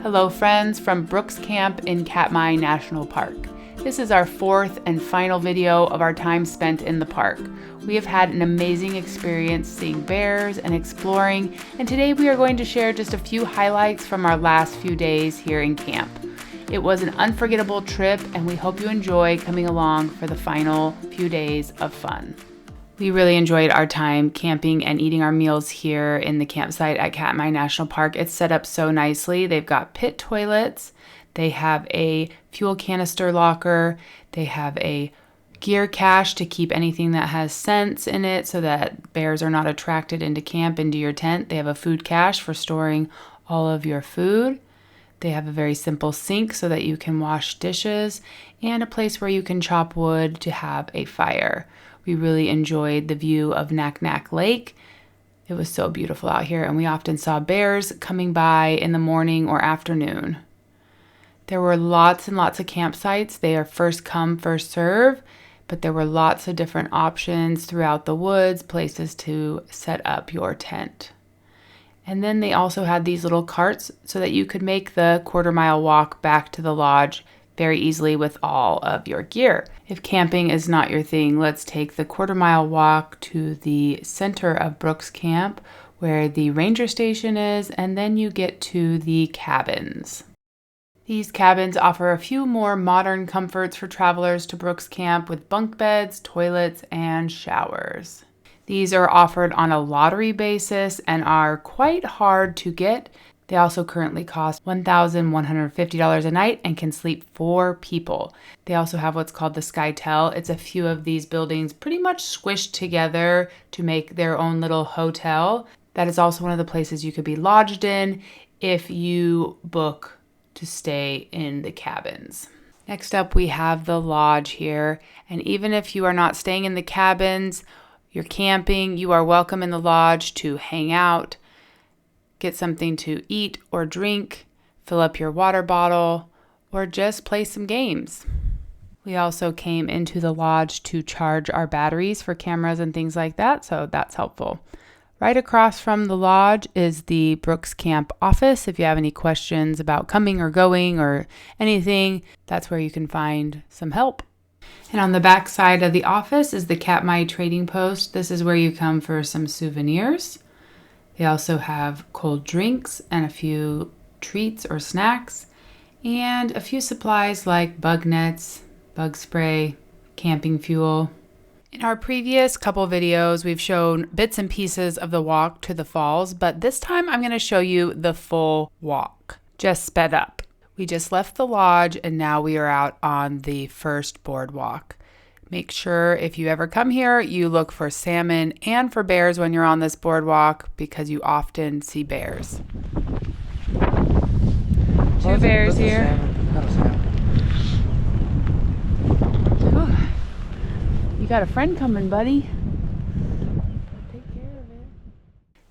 Hello friends from Brooks Camp in Katmai National Park. This is our fourth and final video of our time spent in the park. We have had an amazing experience seeing bears and exploring, and today we are going to share just a few highlights from our last few days here in camp. It was an unforgettable trip, and we hope you enjoy coming along for the final few days of fun. We really enjoyed our time camping and eating our meals here in the campsite at Katmai National Park. It's set up so nicely. They've got pit toilets. They have a fuel canister locker. They have a gear cache to keep anything that has scents in it so that bears are not attracted into camp, into your tent. They have a food cache for storing all of your food. They have a very simple sink so that you can wash dishes and a place where you can chop wood to have a fire. We really enjoyed the view of Knack Knack Lake. It was so beautiful out here, and we often saw bears coming by in the morning or afternoon. There were lots and lots of campsites. They are first come, first serve, but there were lots of different options throughout the woods, places to set up your tent. And then they also had these little carts so that you could make the quarter-mile walk back to the lodge very easily with all of your gear. If camping is not your thing, let's take the quarter-mile walk to the center of Brooks Camp where the ranger station is, and then you get to the cabins. These cabins offer a few more modern comforts for travelers to Brooks Camp with bunk beds, toilets, and showers. These are offered on a lottery basis and are quite hard to get. They also currently cost $1,150 a night and can sleep 4 people. They also have what's called the Skytel. It's a few of these buildings pretty much squished together to make their own little hotel. That is also one of the places you could be lodged in if you book to stay in the cabins. Next up, we have the lodge here. And even if you are not staying in the cabins, you're camping, you are welcome in the lodge to hang out, get something to eat or drink, fill up your water bottle, or just play some games. We also came into the lodge to charge our batteries for cameras and things like that, so that's helpful. Right across from the lodge is the Brooks Camp office. If you have any questions about coming or going or anything, that's where you can find some help. And on the back side of the office is the Katmai Trading Post. This is where you come for some souvenirs. They also have cold drinks and a few treats or snacks and a few supplies like bug nets, bug spray, camping fuel. In our previous couple videos, we've shown bits and pieces of the walk to the falls, but this time I'm going to show you the full walk, just sped up. We just left the lodge and now we are out on the first boardwalk. Make sure if you ever come here, you look for salmon and for bears when you're on this boardwalk because you often see bears. 2 bears here. Ooh. You got a friend coming, buddy. Take care of it.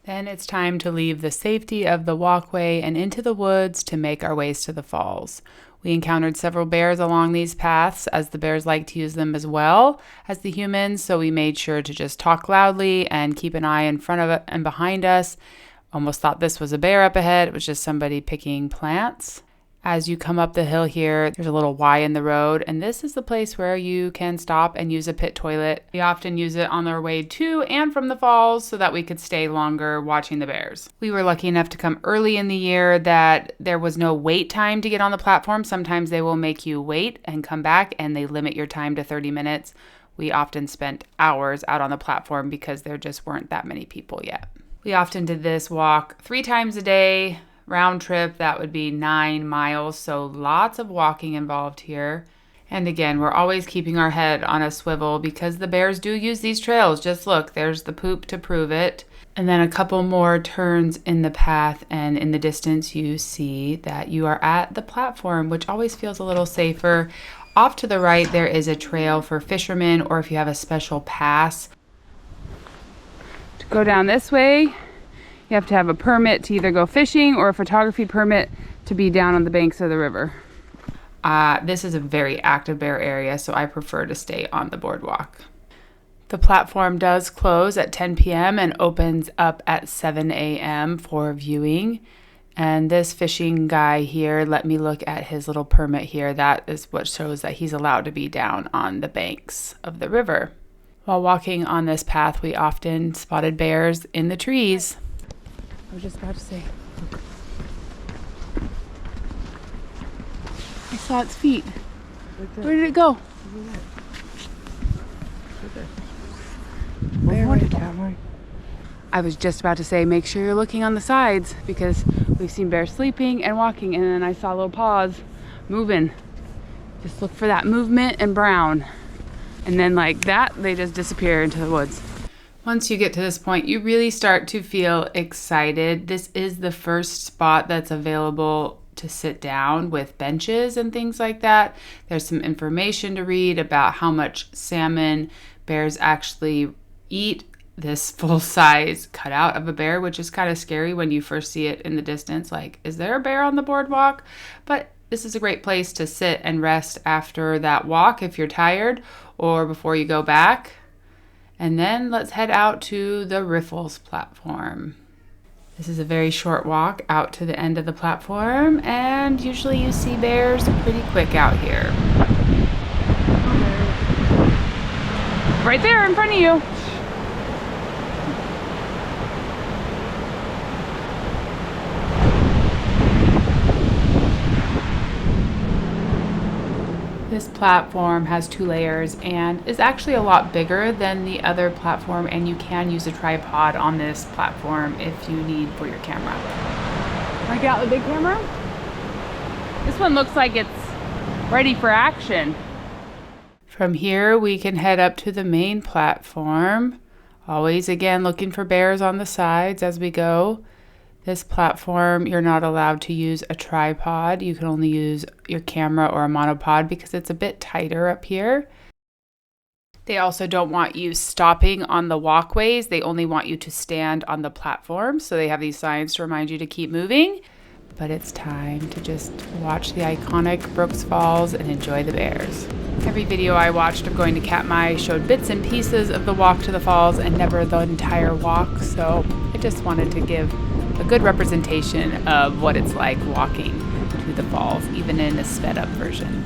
Then it's time to leave the safety of the walkway and into the woods to make our ways to the falls. We encountered several bears along these paths, as the bears like to use them as well as the humans, so we made sure to just talk loudly and keep an eye in front of it and behind us. Almost thought this was a bear up ahead. It was just somebody picking plants. As you come up the hill here, there's a little Y in the road, and this is the place where you can stop and use a pit toilet. We often use it on our way to and from the falls so that we could stay longer watching the bears. We were lucky enough to come early in the year that there was no wait time to get on the platform. Sometimes they will make you wait and come back, and they limit your time to 30 minutes. We often spent hours out on the platform because there just weren't that many people yet. We often did this walk 3 times a day. Round trip, that would be 9 miles, so lots of walking involved here. And again, we're always keeping our head on a swivel because the bears do use these trails. Just look, there's the poop to prove it. And then a couple more turns in the path, and in the distance you see that you are at the platform, which always feels a little safer. Off to the right, there is a trail for fishermen, or if you have a special pass. To go down this way, you have to have a permit to either go fishing or a photography permit to be down on the banks of the river. This is a very active bear area, so I prefer to stay on the boardwalk. The platform does close at 10 p.m. and opens up at 7 a.m. for viewing. And this fishing guy here let me look at his little permit here. That is what shows that he's allowed to be down on the banks of the river. While walking on this path, we often spotted bears in the trees. I was just about to say, I saw its feet. Where did it go? Bear right there. I was just about to say, make sure you're looking on the sides because we've seen bears sleeping and walking, and then I saw little paws moving. Just look for that movement and brown. And then like that, they just disappear into the woods. Once you get to this point, you really start to feel excited. This is the first spot that's available to sit down with benches and things like that. There's some information to read about how much salmon bears actually eat. This full-size cutout of a bear, which is kind of scary when you first see it in the distance. Like, is there a bear on the boardwalk? But this is a great place to sit and rest after that walk if you're tired or before you go back. And then let's head out to the Riffles platform. This is a very short walk out to the end of the platform, and usually you see bears pretty quick out here. Right there in front of you. This platform has 2 layers and is actually a lot bigger than the other platform, and you can use a tripod on this platform if you need for your camera. Wanna get out the big camera? This one looks like it's ready for action. From here we can head up to the main platform. Always again looking for bears on the sides as we go. This platform, you're not allowed to use a tripod. You can only use your camera or a monopod because it's a bit tighter up here. They also don't want you stopping on the walkways. They only want you to stand on the platform. So they have these signs to remind you to keep moving. But it's time to just watch the iconic Brooks Falls and enjoy the bears. Every video I watched of going to Katmai showed bits and pieces of the walk to the falls and never the entire walk. So I just wanted to give a good representation of what it's like walking to the falls, even in a sped up version.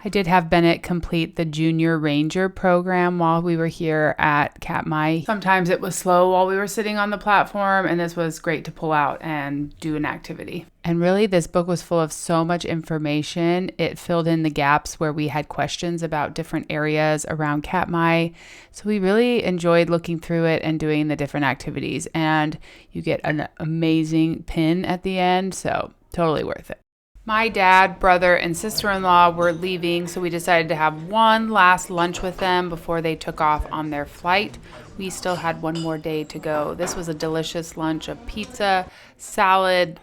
I did have Bennett complete the Junior Ranger program while we were here at Katmai. Sometimes it was slow while we were sitting on the platform, and this was great to pull out and do an activity. And really, this book was full of so much information. It filled in the gaps where we had questions about different areas around Katmai. So we really enjoyed looking through it and doing the different activities. And you get an amazing pin at the end, so totally worth it. My dad, brother, and sister-in-law were leaving, so we decided to have one last lunch with them before they took off on their flight. We still had one more day to go. This was a delicious lunch of pizza, salad,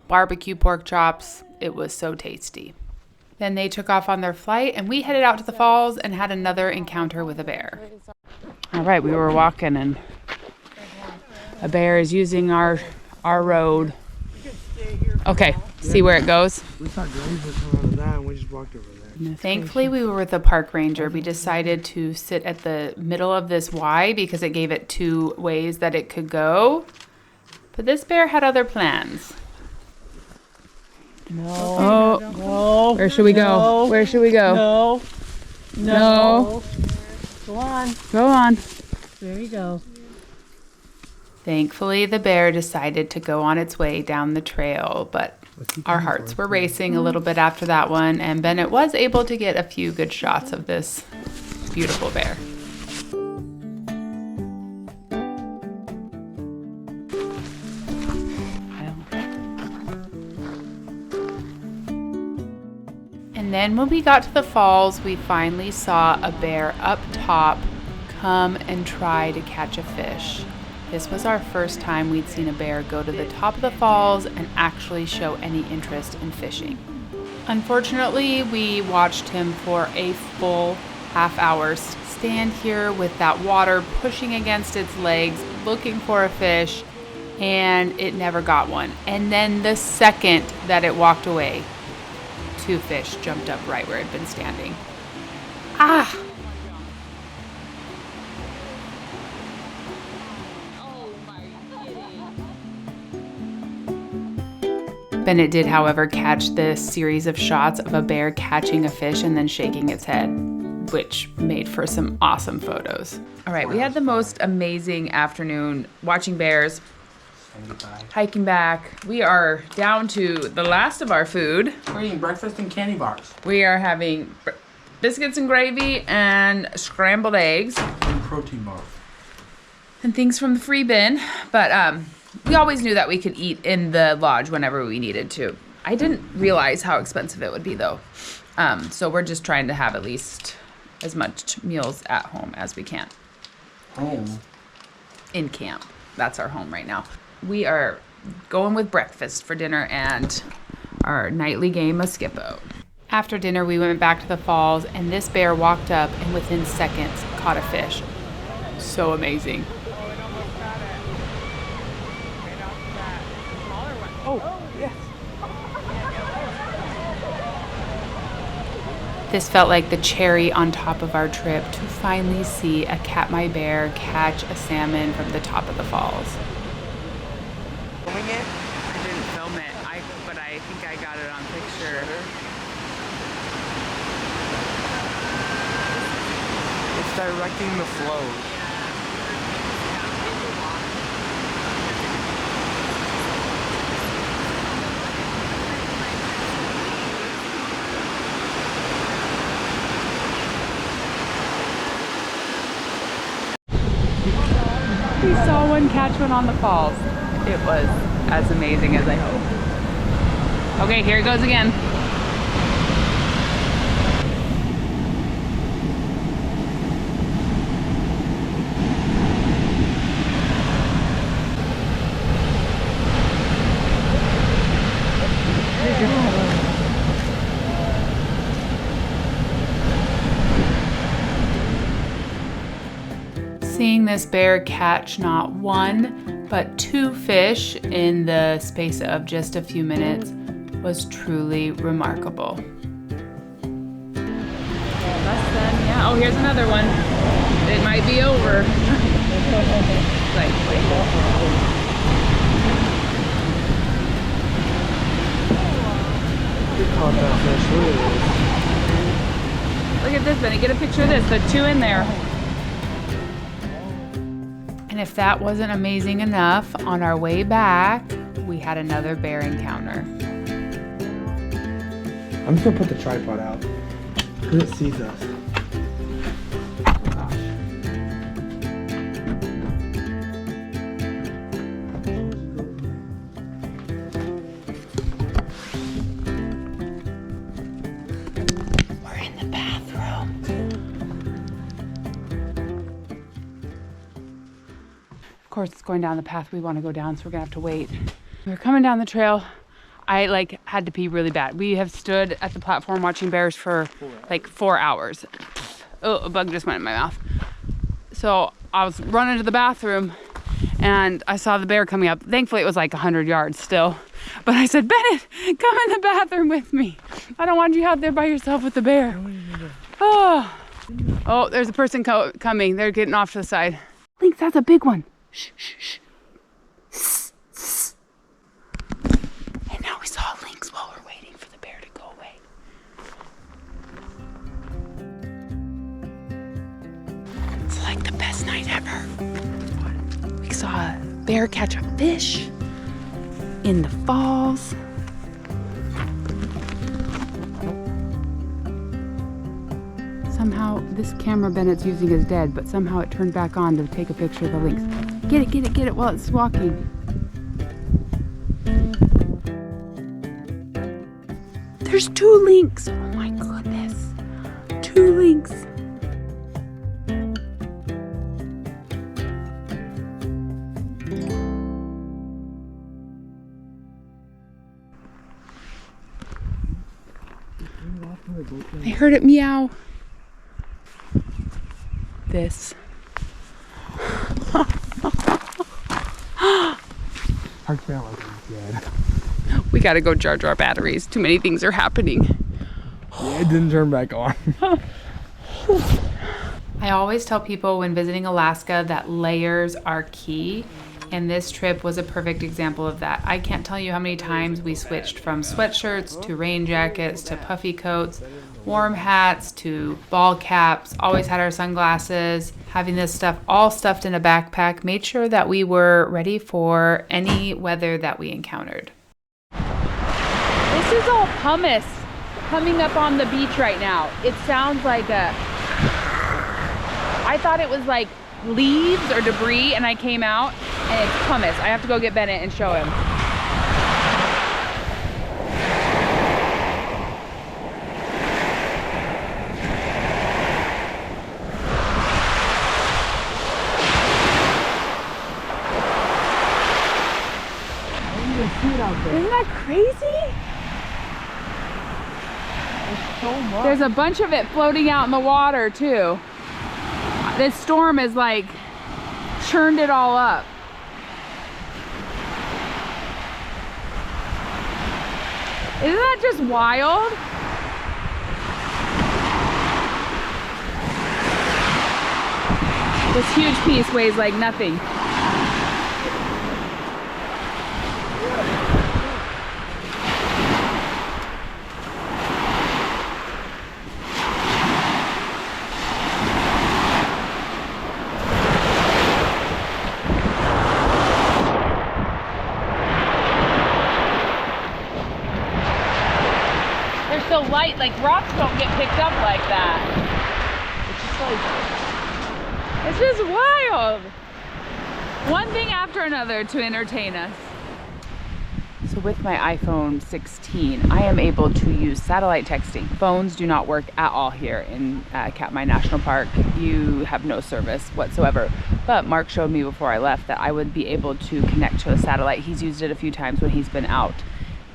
barbecue pork chops. It was so tasty. Then they took off on their flight, and we headed out to the falls and had another encounter with a bear. All right, we were walking, and a bear is using our road. Okay, see where it goes? We thought Graves would come out of that and we just walked over there. Thankfully, we were with the park ranger. We decided to sit at the middle of this Y because it gave it 2 ways that it could go. But this bear had other plans. No. No. Where should we go? No. Where should we go? No. No. Go on. Go on. There you go. Thankfully, the bear decided to go on its way down the trail, but our hearts were racing a little bit after that one, and Bennett was able to get a few good shots of this beautiful bear. And then when we got to the falls, we finally saw a bear up top come and try to catch a fish. This was our first time we'd seen a bear go to the top of the falls and actually show any interest in fishing. Unfortunately, we watched him for a full half hour stand here with that water pushing against its legs, looking for a fish, and it never got one. And then the second that it walked away, 2 fish jumped up right where it had been standing. Ah! Bennett did, however, catch this series of shots of a bear catching a fish and then shaking its head, which made for some awesome photos. All right, we had the most amazing afternoon watching bears, hiking back. We are down to the last of our food. We're eating breakfast and candy bars. We are having biscuits and gravy and scrambled eggs. And protein bars. And things from the free bin, but we always knew that we could eat in the lodge whenever we needed to. I didn't realize how expensive it would be though. So we're just trying to have at least as much meals at home as we can. Home? In camp. That's our home right now. We are going with breakfast for dinner and our nightly game of Skippo. After dinner, we went back to the falls and this bear walked up and within seconds caught a fish. So amazing. Oh, yes. This felt like the cherry on top of our trip to finally see a Katmai bear catch a salmon from the top of the falls. Filming it? I didn't film it, but I think I got it on picture. It's directing the flow. We saw one catch one on the falls. It was as amazing as I hoped. Okay, here it goes again. Seeing this bear catch not 1, but 2 fish in the space of just a few minutes was truly remarkable. Less than, yeah. Oh, here's another one. It might be over. Like, wait. You caught that fish, look at this. Look at this, Benny. Get a picture of this. The 2 in there. And if that wasn't amazing enough, on our way back, we had another bear encounter. I'm just gonna put the tripod out, because it sees us. We're in the bathroom. Of course, it's going down the path we want to go down, so we're gonna have to wait. We're coming down the trail. I had to pee really bad. We have stood at the platform watching bears for 4 hours. Oh, a bug just went in my mouth. So I was running to the bathroom and I saw the bear coming up. Thankfully, it was 100 yards still. But I said, Bennett, come in the bathroom with me. I don't want you out there by yourself with the bear. Oh, there's a person coming. They're getting off to the side. Lynx, that's a big one. Shh, shh, shh. And now we saw a lynx while we're waiting for the bear to go away. It's like the best night ever. We saw a bear catch a fish in the falls. Somehow, this camera Bennett's using is dead, but somehow it turned back on to take a picture of the lynx. Get it while it's walking. There's 2 lynx. Oh my goodness. 2 lynx. I heard it meow. This. Our trail is dead. We gotta go charge our batteries. Too many things are happening. Yeah, it didn't turn back on. I always tell people when visiting Alaska that layers are key, and this trip was a perfect example of that. I can't tell you how many times we switched from sweatshirts to rain jackets to puffy coats, warm hats to ball caps, always had our sunglasses. Having this stuff all stuffed in a backpack made sure that we were ready for any weather that we encountered. This is all pumice coming up on the beach right now. It sounds like I thought it was like leaves or debris, and I came out and it's pumice. I have to go get Bennett and show him. Isn't that crazy? There's so much. There's a bunch of it floating out in the water too. This storm has like churned it all up. Isn't that just wild? This huge piece weighs like nothing. So light, like rocks don't get picked up like that. It's just wild. One thing after another to entertain us. So with my iPhone 16, I am able to use satellite texting. Phones do not work at all here in Katmai National Park. You have no service whatsoever. But Mark showed me before I left that I would be able to connect to a satellite. He's used it a few times when he's been out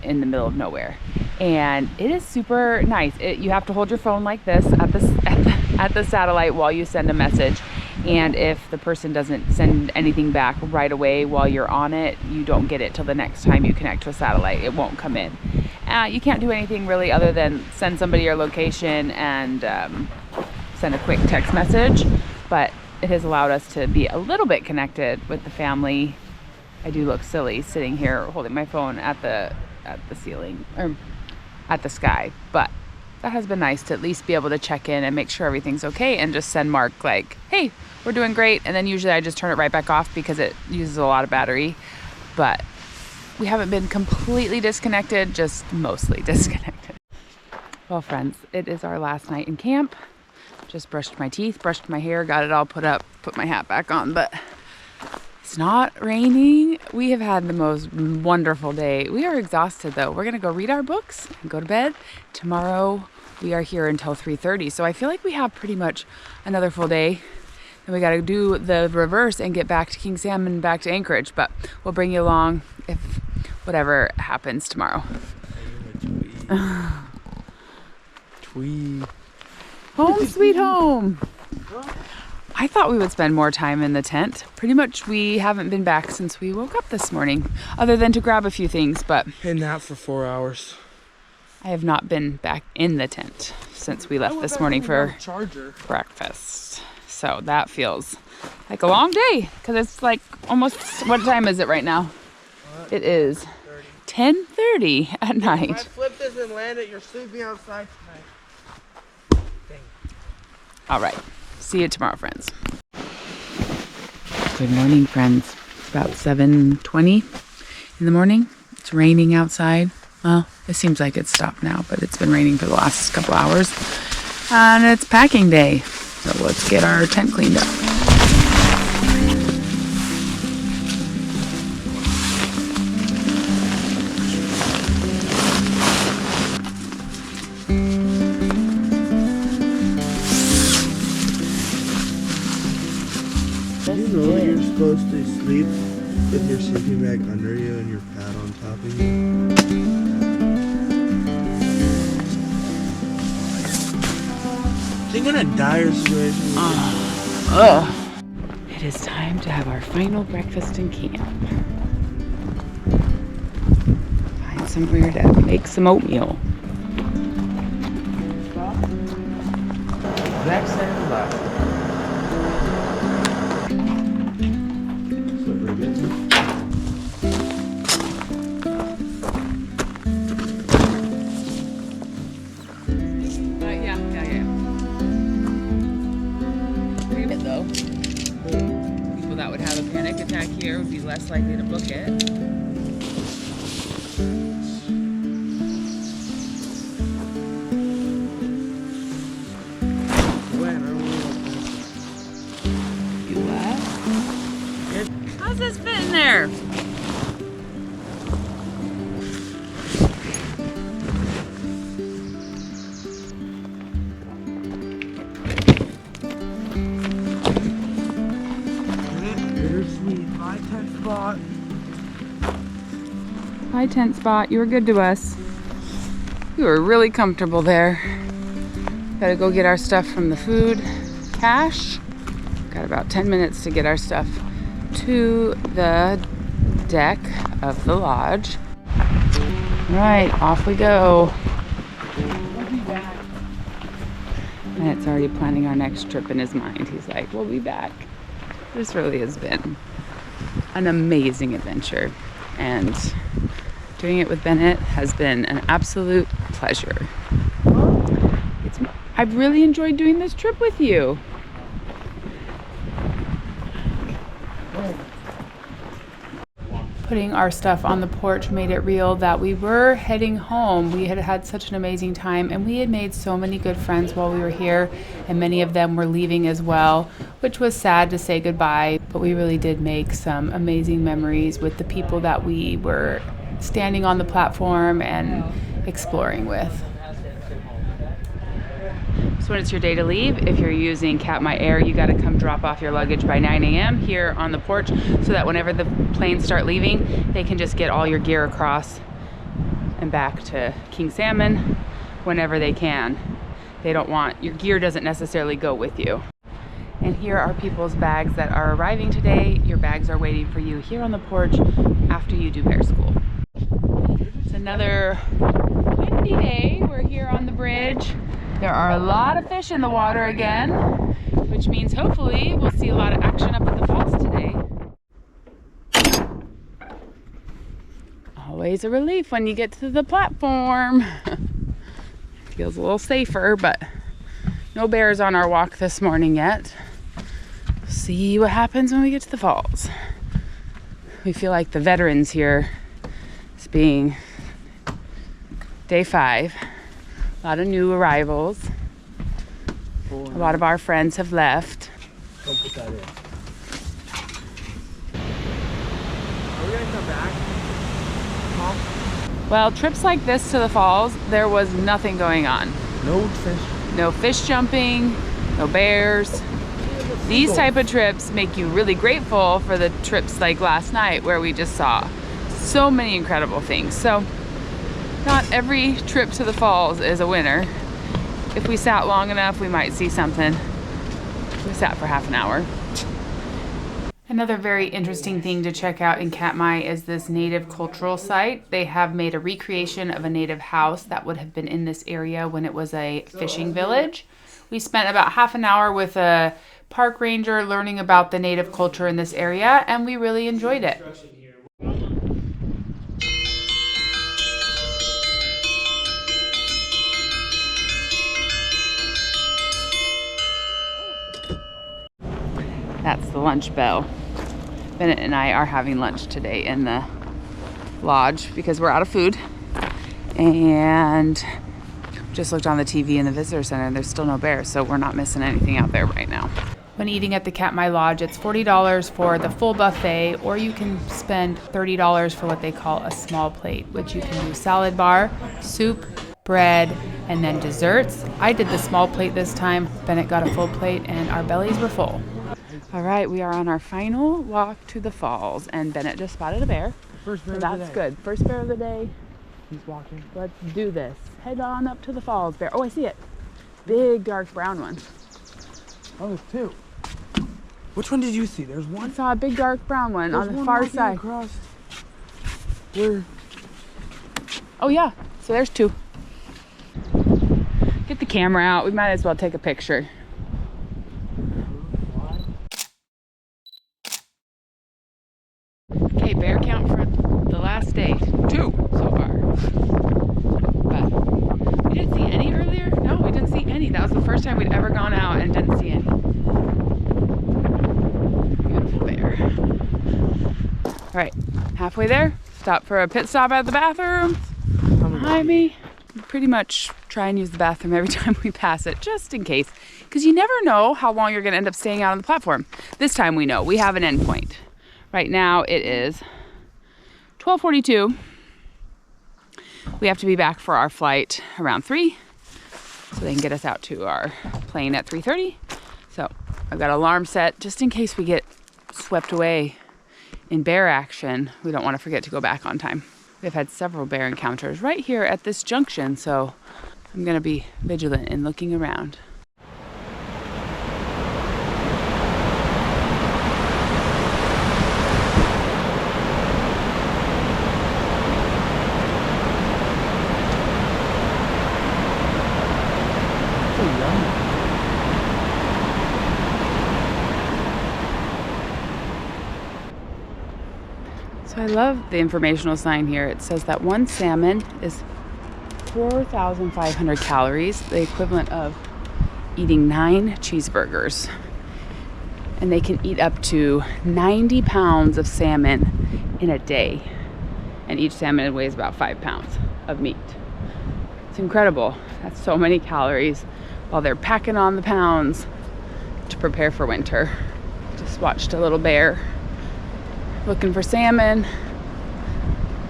in the middle of nowhere, and it is super nice. You have to hold your phone like this at the satellite while you send a message, and if the person doesn't send anything back right away while you're on it, you don't get it till the next time you connect to a satellite. It won't come in. You can't do anything really other than send somebody your location and send a quick text message, but it has allowed us to be a little bit connected with the family. I do look silly sitting here holding my phone at the ceiling or at the sky, but that has been nice to at least be able to check in and make sure everything's okay and just send Mark like, hey, we're doing great, and then usually I just turn it right back off because it uses a lot of battery. But we haven't been completely disconnected, just mostly disconnected. Well, friends, it is our last night in camp. Just brushed my teeth, brushed my hair, got it all put up, put my hat back on, but it's not raining. We have had the most wonderful day. We are exhausted though. We're gonna go read our books and go to bed. Tomorrow we are here until 3:30. So I feel like we have pretty much another full day. And we gotta do the reverse and get back to King Salmon and back to Anchorage. But we'll bring you along if whatever happens tomorrow. Twee. Home sweet home. I thought we would spend more time in the tent. Pretty much we haven't been back since we woke up this morning, other than to grab a few things, but And nap for 4 hours. I have not been back in the tent since we left this morning for charger. breakfast. So that feels like a long day because it's like almost, what time is it right now? What? It is 10:30 at night. If I flip this and land it, you're sleeping outside tonight. All right. See you tomorrow, friends. Good morning, friends. About 7:20 in the morning. It's raining outside. Well, it seems like it's stopped now, but it's been raining for the last couple hours. And it's packing day. So let's get our tent cleaned up. You know you're supposed to sleep with your sleeping bag under you and your pad on top of you. Think in a dire situation. It is time to have our final breakfast in camp. Find somewhere to make some oatmeal. Next and left. Though people that would have a panic attack here would be less likely to book it. You what? How's this fitting there? High tent spot. You were good to us. You were really comfortable there. Gotta go get our stuff from the food cache. Got about 10 minutes to get our stuff to the deck of the lodge. All right, off we go. And it's already planning our next trip in his mind. He's like, we'll be back. This really has been an amazing adventure. And doing it with Bennett has been an absolute pleasure. I've really enjoyed doing this trip with you. Putting our stuff on the porch made it real that we were heading home. We had had such an amazing time, and we had made so many good friends while we were here, and many of them were leaving as well, which was sad to say goodbye, but we really did make some amazing memories with the people that we were standing on the platform and exploring with. So when it's your day to leave, if you're using Katmai Air, you got to come drop off your luggage by 9 a.m. here on the porch so that whenever the planes start leaving, they can just get all your gear across and back to King Salmon whenever they can. They don't want, your gear doesn't necessarily go with you. And here are people's bags that are arriving today. Your bags are waiting for you here on the porch after you do bear school. It's another windy day. We're here on the bridge. There are a lot of fish in the water again, which means hopefully we'll see a lot of action up at the falls today. Always a relief when you get to the platform. Feels a little safer, but no bears on our walk this morning yet. We'll see what happens when we get to the falls. We feel like the veterans here, it's being day 5. A lot of new arrivals. A lot of our friends have left. Don't put that in. Are we gonna come back? Mom? Well, trips like this to the falls, there was nothing going on. No fish. No fish jumping, no bears. These type of trips make you really grateful for the trips like last night where we just saw so many incredible things. So not every trip to the falls is a winner. If we sat long enough, we might see something. We sat for half an hour. Another very interesting thing to check out in Katmai is this native cultural site. They have made a recreation of a native house that would have been in this area when it was a fishing village. We spent about half an hour with a park ranger learning about the native culture in this area, and we really enjoyed it. That's the lunch bell. Bennett and I are having lunch today in the lodge because we're out of food. And just looked on the TV in the visitor center and there's still no bears, so we're not missing anything out there right now. When eating at the Katmai Lodge, it's $40 for the full buffet, or you can spend $30 for what they call a small plate, which you can do salad bar, soup, bread, and then desserts. I did the small plate this time. Bennett got a full plate and our bellies were full. All right, we are on our final walk to the falls, and Bennett just spotted a bear. First bear So of the that's day. good. First bear of the day. He's walking. Let's do this. Head on up to the falls, bear. Oh, I see it. Big, dark brown one. Oh, there's 2. Which one did you see? There's I one. saw a big, dark brown one There's on the one far walking side. across. Where? Oh, yeah. So there's 2. Get the camera out. We might as well take a picture. That was the first time we'd ever gone out and didn't see any. Beautiful bear. All right, halfway there. Stop for a pit stop at the bathroom. Behind me. Pretty much try and use the bathroom every time we pass it, just in case. Because you never know how long you're gonna end up staying out on the platform. This time we know, we have an end point. Right now it is 12:42. We have to be back for our flight around 3, so they can get us out to our plane at 3:30. So I've got an alarm set just in case we get swept away in bear action. We don't want to forget to go back on time. We've had several bear encounters right here at this junction, so I'm gonna be vigilant in looking around. So I love the informational sign here. It says that one salmon is 4,500 calories, the equivalent of eating 9 cheeseburgers. And they can eat up to 90 pounds of salmon in a day. And each salmon weighs about 5 pounds of meat. It's incredible. That's so many calories while they're packing on the pounds to prepare for winter. Just watched a little bear looking for salmon.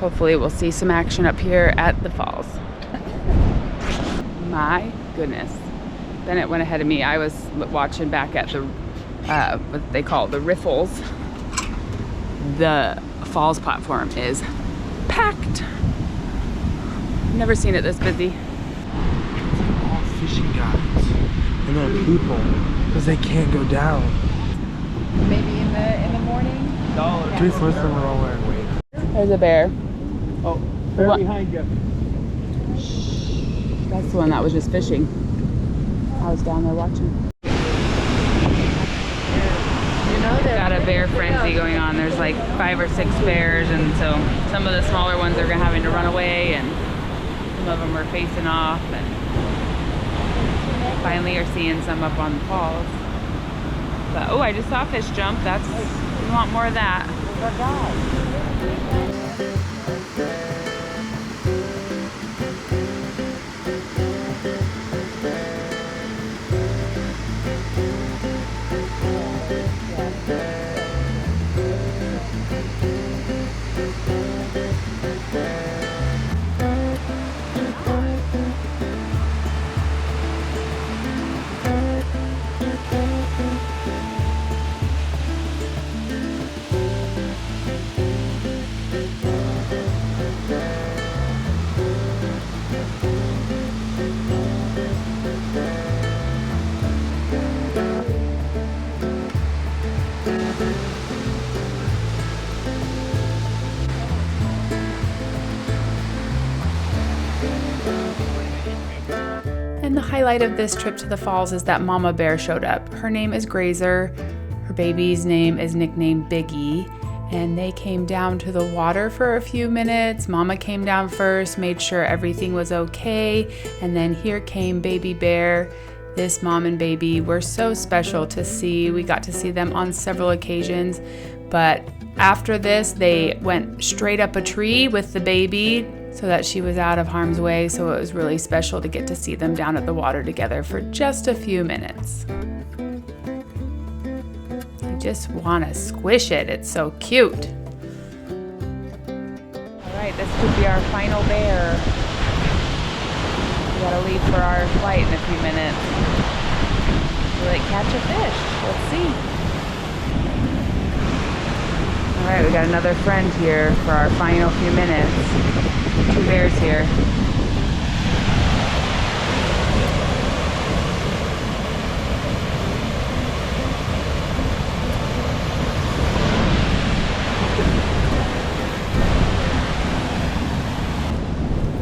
Hopefully we'll see some action up here at the falls. My goodness. Bennett went ahead of me. I was watching back at the, what they call the riffles. The falls platform is packed. Never seen it this busy. All fishing guys and then people, because they can't go down. Maybe in the morning? Just listen, we're all wearing weight. There's a bear. Oh, bear behind you. That's the one that was just fishing. I was down there watching. Got a bear frenzy going on. There's like 5 or 6 bears, and so some of the smaller ones are having to run away, and some of them are facing off, and finally are seeing some up on the falls. But oh, I just saw a fish jump. That's, we want more of that. And the highlight of this trip to the falls is that Mama Bear showed up. Her name is Grazer. Her baby's name is nicknamed Biggie. And they came down to the water for a few minutes. Mama came down first, made sure everything was okay. And then here came Baby Bear. This mom and baby were so special to see. We got to see them on several occasions. But after this, they went straight up a tree with the baby so that she was out of harm's way. So it was really special to get to see them down at the water together for just a few minutes. I just want to squish it. It's so cute. All right, this could be our final bear. We gotta leave for our flight in a few minutes. Will it catch a fish? Let's see. All right, we got another friend here for our final few minutes. 2 bears here.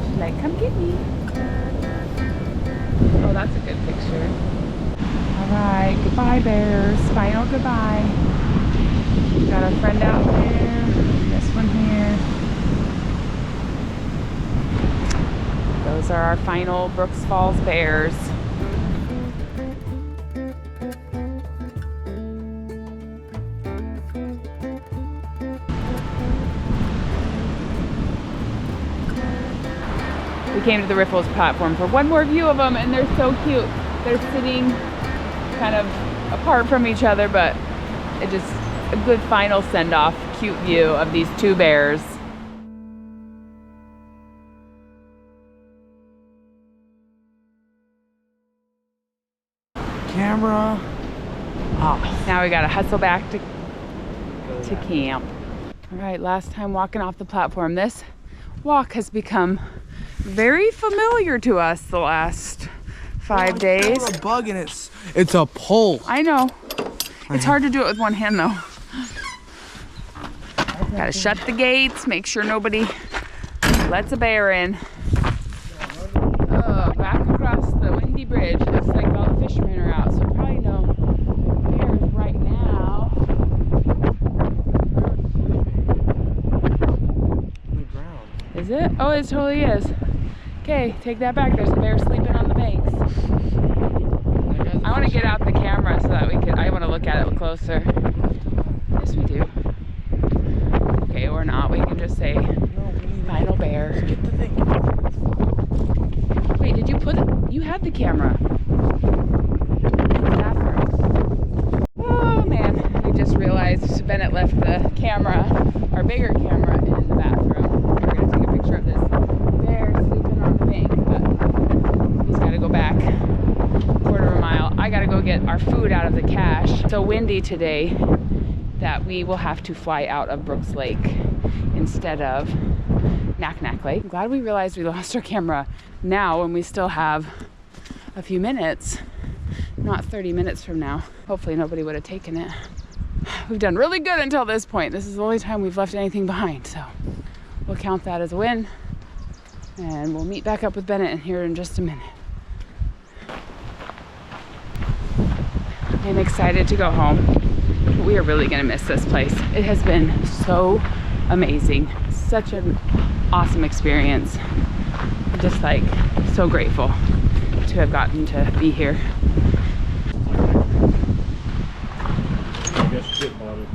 She's like, come get me. Oh, that's a good picture. All right, goodbye bears. Final goodbye. Got a friend out there. This one here. Those are our final Brooks Falls bears. came to the Riffles platform for one more view of them, and they're so cute. They're sitting kind of apart from each other, but it just a good final send-off, cute view of these two bears. Camera. Oh, now we gotta hustle back to camp. All right, last time walking off the platform. This walk has become very familiar to us the last 5 days. It's a bug and it's a pole. I know. It's hard to do it with one hand though. Gotta shut the gates, make sure nobody lets a bear in. Oh, back across the windy bridge. Looks like all the fishermen are out, so probably no bears right now. On the ground. Is it? Oh, it totally is. Okay, take that back. There's a bear sleeping on the banks. I want to get out the camera so that I want to look at it closer. Yes, we do. Okay, or not. We can just say final bear. Get the thing. Wait, did you put it? You had the camera. In the bathroom. Oh man, we just realized Bennett left the camera, our bigger camera, in the bathroom. We're gonna take a picture of this bear sleeping on the bank, but he's gotta go back a quarter of a mile. I gotta go get our food out of the cache. It's so windy today that we will have to fly out of Brooks Lake instead of Naknek Lake. I'm glad we realized we lost our camera now when we still have a few minutes, not 30 minutes from now. Hopefully nobody would have taken it. We've done really good until this point. This is the only time we've left anything behind, so we'll count that as a win. And we'll meet back up with Bennett here in just a minute. I'm excited to go home. We are really gonna miss this place. It has been so amazing. Such an awesome experience. I'm just like so grateful to have gotten to be here. I guess Kit bought it.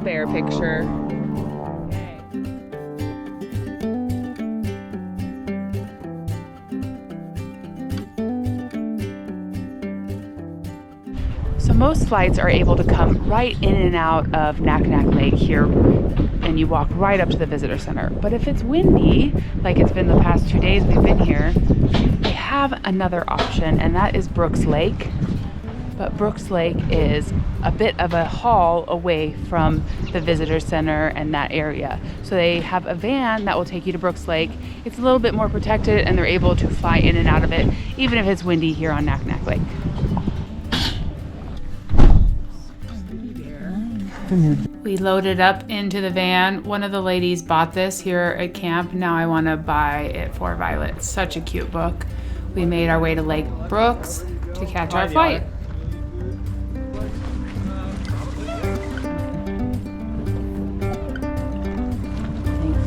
Bear picture. So most flights are able to come right in and out of Naknek Lake here, and you walk right up to the visitor center. But if it's windy, like it's been the past 2 days we've been here, they have another option, and that is Brooks Lake. But Brooks Lake is a bit of a haul away from the visitor center and that area. So they have a van that will take you to Brooks Lake. It's a little bit more protected, and they're able to fly in and out of it, even if it's windy here on Naknek Lake. We loaded up into the van. One of the ladies bought this here at camp. Now I want to buy it for Violet. Such a cute book. We made our way to Lake Brooks to catch our flight.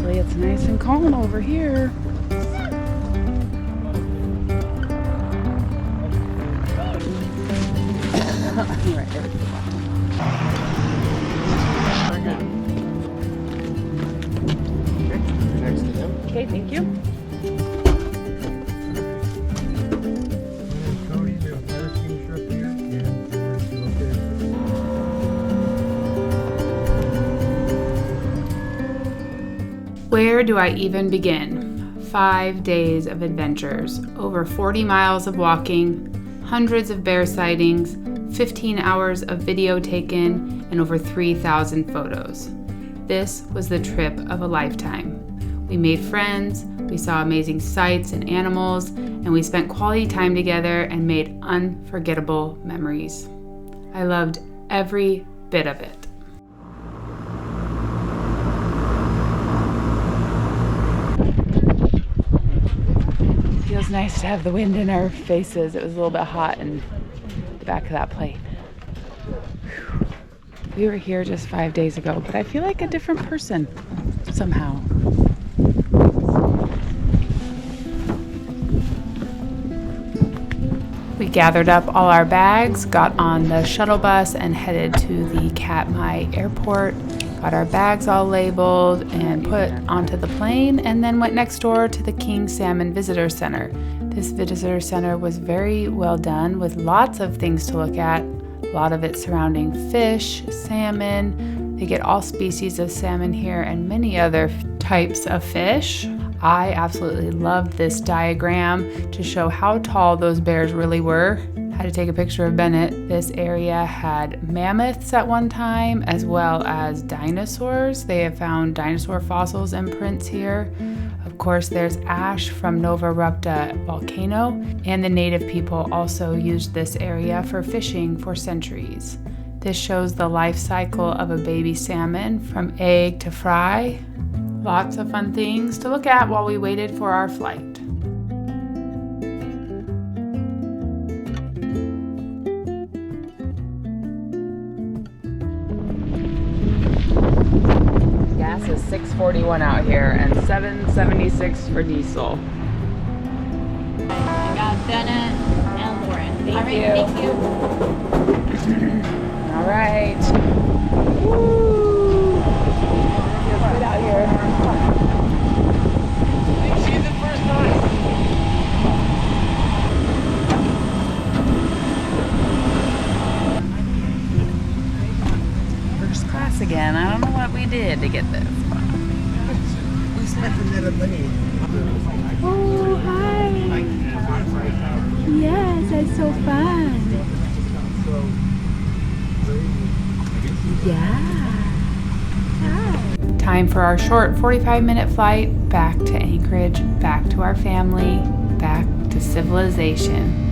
It's nice and calm over here. Right there. Next to them. Okay, thank you. Where do I even begin? 5 days of adventures, over 40 miles of walking, hundreds of bear sightings, 15 hours of video taken, and over 3,000 photos. This was the trip of a lifetime. We made friends, we saw amazing sights and animals, and we spent quality time together and made unforgettable memories. I loved every bit of it. Feels nice to have the wind in our faces. It was a little bit hot in the back of that plane. Whew. We were here just 5 days ago, but I feel like a different person somehow. We gathered up all our bags, got on the shuttle bus, and headed to the Katmai airport. Got our bags all labeled and put onto the plane, and then went next door to the King Salmon Visitor Center. This visitor center was very well done with lots of things to look at. A lot of it surrounding fish, salmon. They get all species of salmon here and many other types of fish. I absolutely loved this diagram to show how tall those bears really were. Had to take a picture of Bennett. This area had mammoths at one time, as well as dinosaurs. They have found dinosaur fossils and prints here. Of course, there's ash from Nova Rupta volcano, and the native people also used this area for fishing for centuries. This shows the life cycle of a baby salmon from egg to fry. Lots of fun things to look at while we waited for our flight. Gas is $6.41 out here and $7.76 for diesel. I got Bennett and Lauren. Thank you. Thank you. All right. Woo! Feels good out here. She's the first time. First class again. I don't know what we did to get this. We spent a lot of money. Oh, hi. Yes, that's so fun. Yeah. Hi. Time for our short 45-minute flight back to Anchorage, back to our family, back to civilization.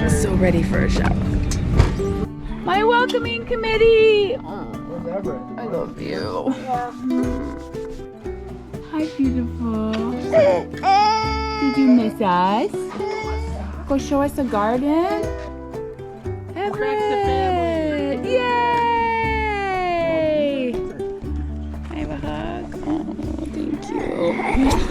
So ready for a shower. My welcoming committee. I love you. Hi, beautiful. Did you miss us? Go show us a garden. Everett. Yay! I have a hug. Oh, thank you.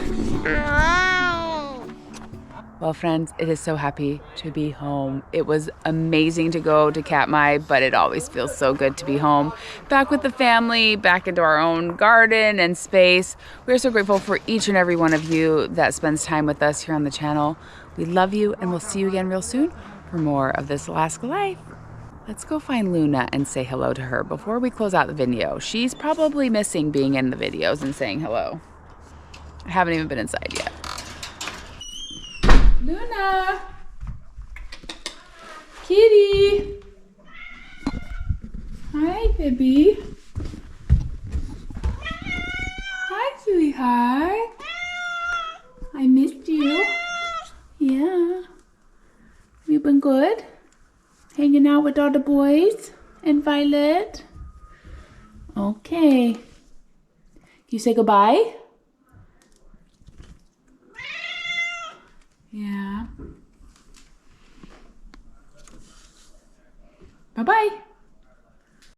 Well, friends, it is so happy to be home. It was amazing to go to Katmai, but it always feels so good to be home. Back with the family, back into our own garden and space. We're so grateful for each and every one of you that spends time with us here on the channel. We love you, and we'll see you again real soon for more of this Alaska life. Let's go find Luna and say hello to her before we close out the video. She's probably missing being in the videos and saying hello. I haven't even been inside yet. Luna! Kitty! Hi, baby. Hi, sweetheart. I missed you. Yeah. You been good? Hanging out with all the boys and Violet? Okay. You say goodbye?